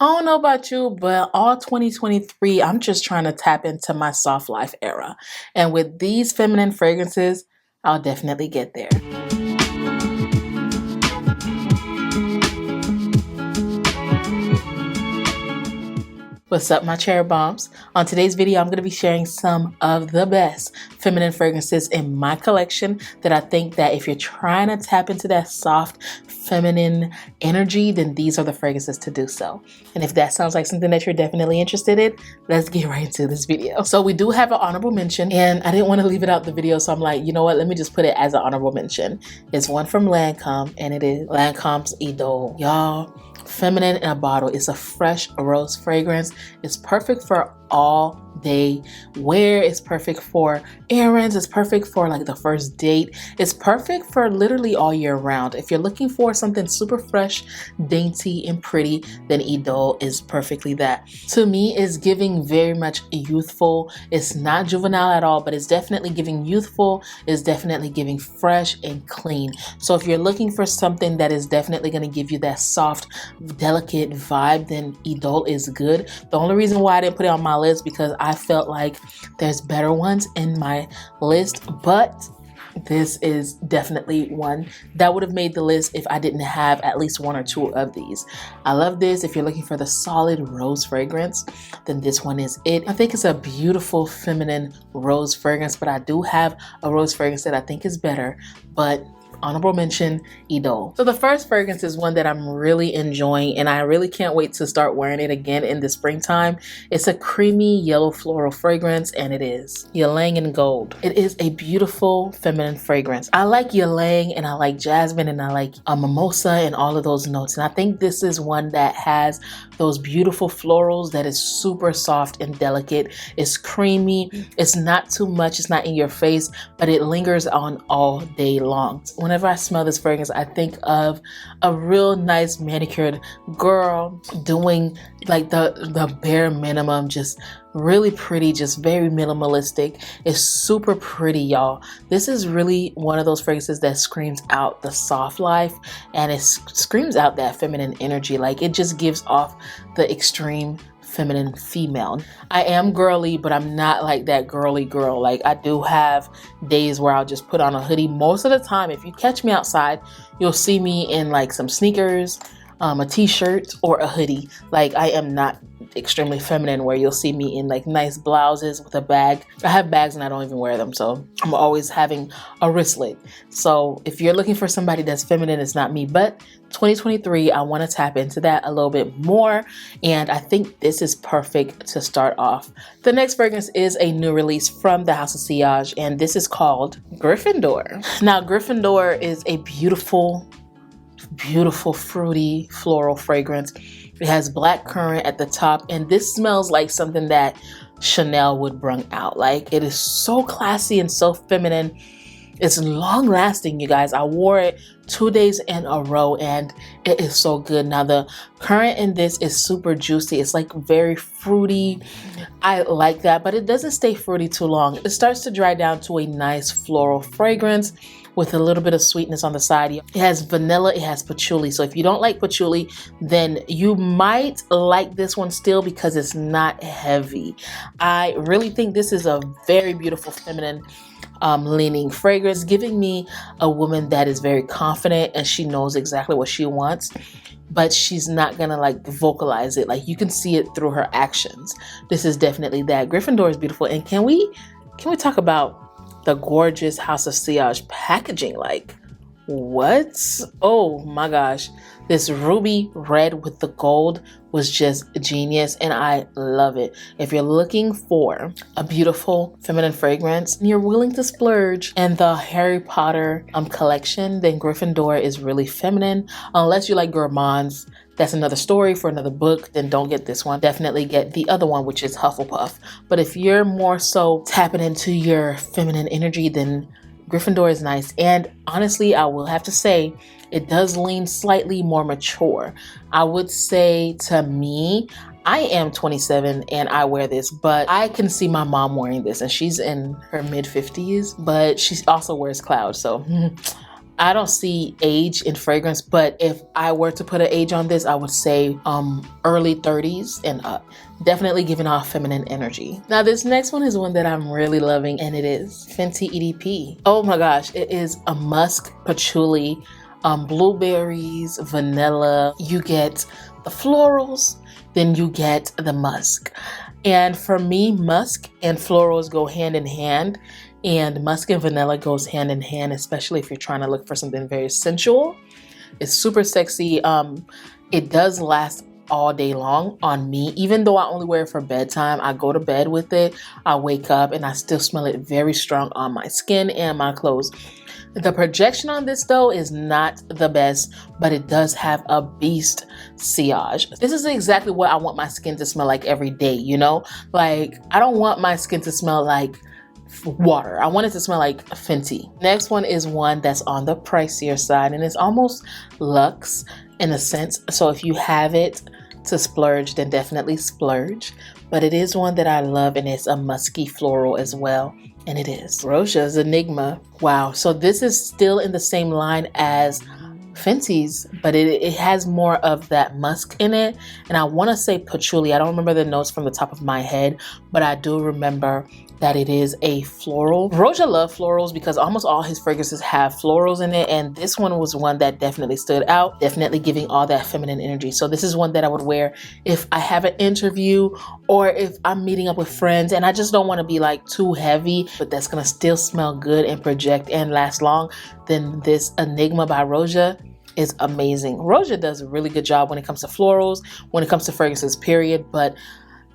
I don't know about you, but all 2023, I'm just trying to tap into my soft life era. And with these feminine fragrances, I'll definitely get there. What's up, my cherry bombs? On today's video, I'm going to be sharing some of the best feminine fragrances in my collection that I think that if you're trying to tap into that soft feminine energy, then these are the fragrances to do so. And if that sounds like something that you're definitely interested in, let's get right into this video. So we do have an honorable mention, and I didn't want to leave it out the video, so I'm like, you know what, let me just put it as an honorable mention. It's one from Lancome, and it is Lancome's Idole. Y'all, feminine in a bottle. It's a fresh rose fragrance. It's perfect for all day wear. It's perfect for errands. It's perfect for like the first date. It's perfect for literally all year round. If you're looking for something super fresh, dainty, and pretty, then Idole is perfectly that. To me, it's giving very much youthful. It's not juvenile at all, but it's definitely giving youthful. It's definitely giving fresh and clean. So if you're looking for something that is definitely going to give you that soft, delicate vibe, then Idole is good. The only reason why I didn't put it on my list because I felt like there's better ones in my list, but this is definitely one that would have made the list if I didn't have at least one or two of these. I love this. If you're looking for the solid rose fragrance, then this one is it. I think it's a beautiful feminine rose fragrance, but I do have a rose fragrance that I think is better, but honorable mention, Idole. So the first fragrance is one that I'm really enjoying, and I really can't wait to start wearing it again in the springtime. It's a creamy yellow floral fragrance, and it is Ylang in Gold. It is a beautiful feminine fragrance. I like Ylang, and I like jasmine, and I like a mimosa, and all of those notes. And I think this is one that has those beautiful florals that is super soft and delicate. It's creamy. It's not too much. It's not in your face, but it lingers on all day long. Whenever I smell this fragrance, I think of a real nice manicured girl doing like the bare minimum, just really pretty, just very minimalistic. It's super pretty, y'all. This is really one of those fragrances that screams out the soft life, and it screams out that feminine energy. Like, it just gives off the extreme feminine female. I am girly, but I'm not like that girly girl. Like, I do have days where I'll just put on a hoodie. Most of the time, if you catch me outside, you'll see me in like some sneakers, a t-shirt, or a hoodie. Like, I am not extremely feminine where you'll see me in like nice blouses with a bag. I have bags and I don't even wear them, so I'm always having a wristlet. So if you're looking for somebody that's feminine, it's not me. But 2023, I want to tap into that a little bit more, and I think this is perfect to start off. The next fragrance is a new release from the House of Sillage, and this is called Gryffindor. Now, Gryffindor is a beautiful fruity floral fragrance. It has black currant at the top, and this smells like something that Chanel would bring out. Like, it is so classy and so feminine. It's long lasting, you guys. I wore it 2 days in a row, and it is so good. Now, the currant in this is super juicy. It's like very fruity. I like that, but it doesn't stay fruity too long. It starts to dry down to a nice floral fragrance with a little bit of sweetness on the side. It has vanilla, it has patchouli. So if you don't like patchouli, then you might like this one still because it's not heavy. I really think this is a very beautiful feminine leaning fragrance, giving me a woman that is very confident and she knows exactly what she wants, but she's not gonna like vocalize it. Like, you can see it through her actions. This is definitely that. Gryffindor is beautiful. And can we talk about the gorgeous House of Sillage packaging? Like, what? Oh my gosh. This ruby red with the gold was just genius, and I love it. If you're looking for a beautiful feminine fragrance and you're willing to splurge in the Harry Potter collection, then Gryffindor is really feminine. Unless you like gourmands, that's another story for another book, then don't get this one. Definitely get the other one, which is Hufflepuff. But if you're more so tapping into your feminine energy, then Gryffindor is nice. And honestly, I will have to say, it does lean slightly more mature. I would say, to me, I am 27 and I wear this, but I can see my mom wearing this, and she's in her mid 50s, but she also wears clouds. So I don't see age in fragrance, but if I were to put an age on this, I would say early 30s and up. Definitely giving off feminine energy. Now this next one is one that I'm really loving, and it is Fenty EDP. Oh my gosh, it is a musk patchouli, blueberries, vanilla. You get the florals, then you get the musk. And for me, musk and florals go hand in hand. And musk and vanilla goes hand in hand, especially if you're trying to look for something very sensual. It's super sexy. It does last all day long on me. Even though I only wear it for bedtime, I go to bed with it. I wake up and I still smell it very strong on my skin and my clothes. The projection on this though is not the best, but it does have a beast sillage. This is exactly what I want my skin to smell like every day, you know? Like, I don't want my skin to smell like water. I want it to smell like Fenty. Next one is one that's on the pricier side, and it's almost luxe in a sense. So if you have it to splurge, then definitely splurge. But it is one that I love, and it's a musky floral as well. And it is Roja's Enigma. Wow. So this is still in the same line as Fenty's, but it has more of that musk in it. And I want to say patchouli. I don't remember the notes from the top of my head, but I do remember that it is a floral. Roja loves florals because almost all his fragrances have florals in it, and this one was one that definitely stood out, definitely giving all that feminine energy. So this is one that I would wear if I have an interview or if I'm meeting up with friends and I just don't want to be like too heavy, but that's gonna still smell good and project and last long. Then this Enigma by Roja is amazing. Roja does a really good job when it comes to florals, when it comes to fragrances, period. But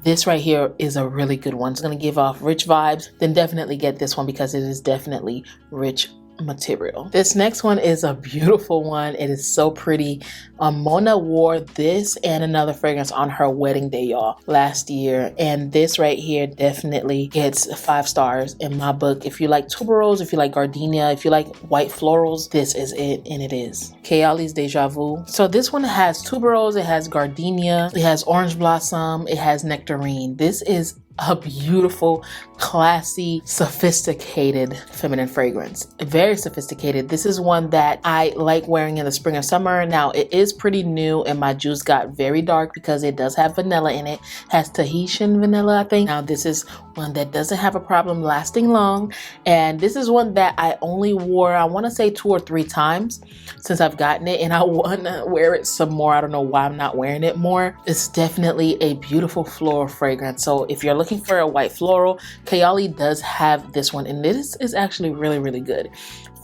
this right here is a really good one. It's going to give off rich vibes. Then definitely get this one because it is definitely rich material. This next one is a beautiful one. It is so pretty. Mona wore this and another fragrance on her wedding day, y'all, last year. And this right here definitely gets 5 stars in my book. If you like tuberose, if you like gardenia, if you like white florals, this is it, and it is. Kayali's Deja Vu. So this one has tuberose, it has gardenia, it has orange blossom, it has nectarine. This is a beautiful, classy, sophisticated feminine fragrance. Very sophisticated. This is one that I like wearing in the spring and summer. Now it is pretty new and my juice got very dark because it does have vanilla in it. Has Tahitian vanilla, I think. Now this is one that doesn't have a problem lasting long, and this is one that I only wore, I want to say 2 or 3 times since I've gotten it, and I want to wear it some more. I don't know why I'm not wearing it more. It's definitely a beautiful floral fragrance. So if you're looking for a white floral, Kayali does have this one, and this is actually really, really good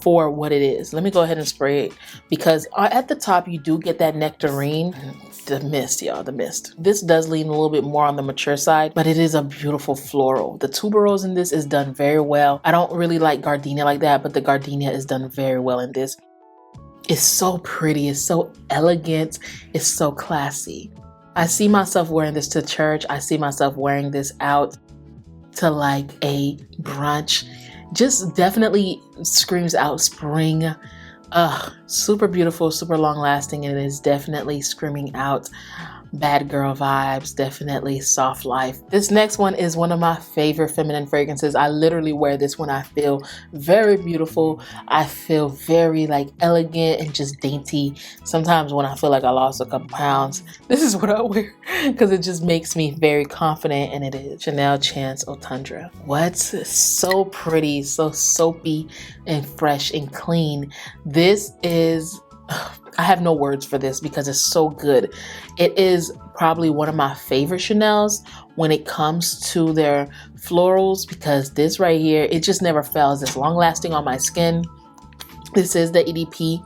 for what it is. Let me go ahead and spray it because at the top you do get that nectarine. The mist, y'all, the mist. This does lean a little bit more on the mature side, but it is a beautiful floral. The tuberose in this is done very well. I don't really like gardenia like that, but the gardenia is done very well in this. It's so pretty, it's so elegant, it's so classy. I see myself wearing this to church. I see myself wearing this out to like a brunch. Just definitely screams out spring. Super beautiful, super long lasting, and it is definitely screaming out bad girl vibes, definitely soft life. This next one is one of my favorite feminine fragrances. I literally wear this when I feel very beautiful. I feel very like elegant and just dainty. Sometimes when I feel like I lost a couple pounds, this is what I wear because it just makes me very confident, and it is Chanel Chance Eau Tundra. What's so pretty, so soapy and fresh and clean. This is, I have no words for this because it's so good. It is probably one of my favorite Chanel's when it comes to their florals, because this right here, it just never fails. It's long lasting on my skin. This is the EDP.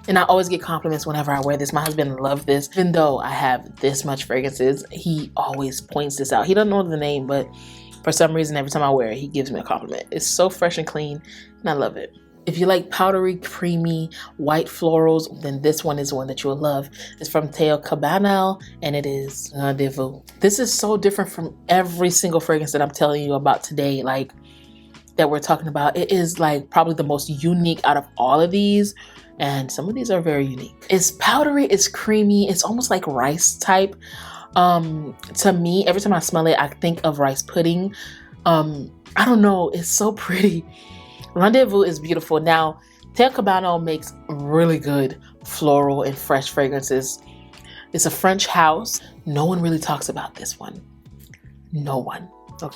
And I always get compliments whenever I wear this. My husband loves this. Even though I have this much fragrances, he always points this out. He doesn't know the name, but for some reason, every time I wear it, he gives me a compliment. It's so fresh and clean, and I love it. If you like powdery, creamy, white florals, then this one is one that you'll love. It's from Theo Cabanel, and it is Rendezvous. This is so different from every single fragrance that I'm telling you about today, like that we're talking about. It is like probably the most unique out of all of these, and some of these are very unique. It's powdery, it's creamy, it's almost like rice type. To me, every time I smell it, I think of rice pudding. I don't know, it's so pretty. Rendezvous is beautiful. Now, Teo Cabano makes really good floral and fresh fragrances. It's a French house. No one really talks about this one. No one.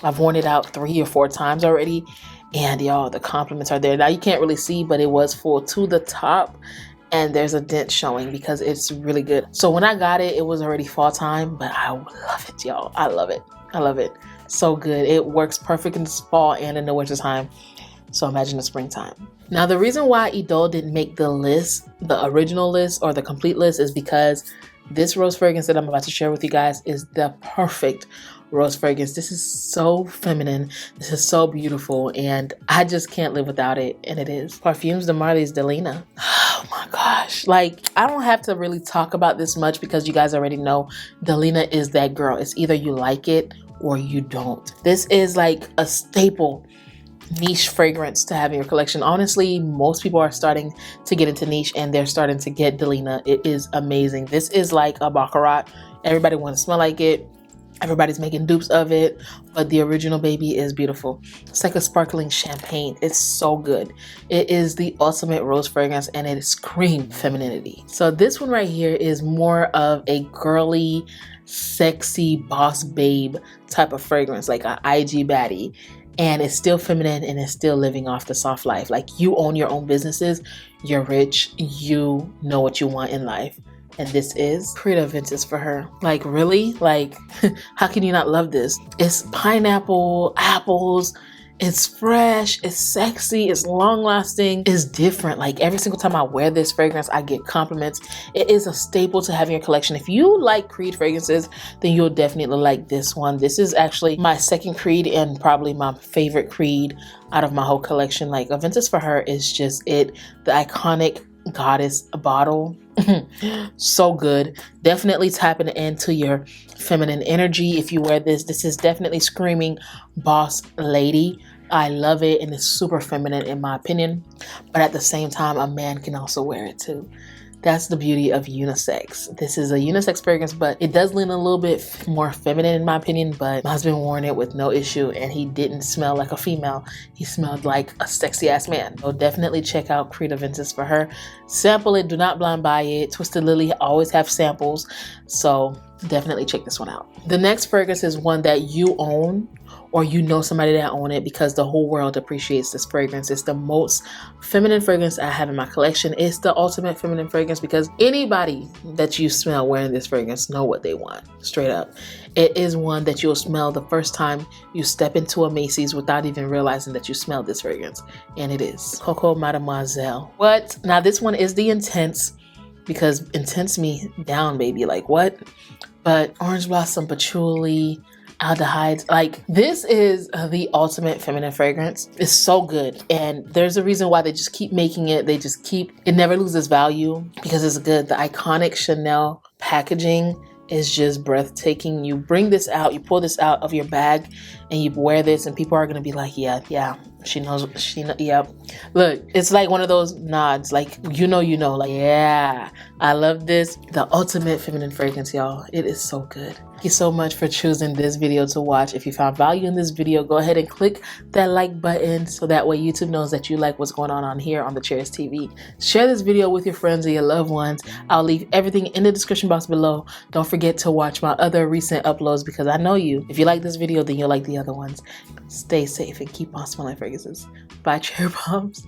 I've worn it out 3 or 4 times already, and y'all, the compliments are there. Now you can't really see, but it was full to the top, and there's a dent showing because it's really good. So when I got it, it was already fall time, but I love it, y'all. I love it. I love it. So good. It works perfect in the fall and in the winter time. So imagine the springtime. Now the reason why Idol didn't make the list, the original list or the complete list, is because this rose fragrance that I'm about to share with you guys is the perfect rose fragrance. This is so feminine. This is so beautiful, and I just can't live without it, and it is Perfumes de Marley's Delina. Oh my gosh. Like, I don't have to really talk about this much because you guys already know Delina is that girl. It's either you like it or you don't. This is like a staple niche fragrance to have in your collection. Honestly, most people are starting to get into niche and they're starting to get Delina. It is amazing. This is like a baccarat. Everybody wants to smell like it. Everybody's making dupes of it, but the original baby is beautiful. It's like a sparkling champagne. It's so good. It is the ultimate rose fragrance, and it screams femininity. So this one right here is more of a girly, sexy boss babe type of fragrance, like an IG baddie. And it's still feminine, and it's still living off the soft life. Like, you own your own businesses, you're rich, you know what you want in life. And this is Credo Ventus for her. Like, really? Like, how can you not love this? It's pineapple, apples, it's fresh, it's sexy, it's long lasting, it's different. Like, every single time I wear this fragrance, I get compliments. It is a staple to have in your collection. If you like Creed fragrances, then you'll definitely like this one. This is actually my second Creed and probably my favorite Creed out of my whole collection. Like, Ventus for her is just it. The iconic goddess bottle. So good. Definitely tapping into your feminine energy. If you wear this, this is definitely screaming boss lady. I love it, and it's super feminine in my opinion, but at the same time, a man can also wear it too. That's the beauty of unisex. This is a unisex fragrance, but it does lean a little bit more feminine in my opinion, but my husband wore it with no issue, and he didn't smell like a female. He smelled like a sexy ass man. So definitely check out Credo Ventus for her. Sample it, do not blind buy it. Twisted Lily always have samples, so definitely check this one out. The next fragrance is one that you own, or you know somebody that own it, because the whole world appreciates this fragrance. It's the most feminine fragrance I have in my collection. It's the ultimate feminine fragrance because anybody that you smell wearing this fragrance know what they want, straight up. It is one that you'll smell the first time you step into a Macy's without even realizing that you smelled this fragrance. And it is Coco Mademoiselle. What? Now this one is the Intense, because intense me down, baby. Like, what? But orange blossom, patchouli, aldehydes, like, this is the ultimate feminine fragrance. It's so good, and there's a reason why they just keep making it. They just keep, it never loses value because it's good. The iconic Chanel packaging is just breathtaking. You bring this out, you pull this out of your bag, and you wear this, and people are gonna be like, yeah, she knows, yeah. Look, it's like one of those nods, like, you know, like, yeah, I love this. The ultimate feminine fragrance, y'all. It is so good. Thank you so much for choosing this video to watch. If you found value in this video, go ahead and click that like button so that way YouTube knows that you like what's going on here on TheCherysTv. Share this video with your friends and your loved ones. I'll leave everything in the description box below. Don't forget to watch my other recent uploads because I know you. If you like this video, then you'll like the other ones. Stay safe and keep on smelling fragrances. Bye, Cherry Bombs.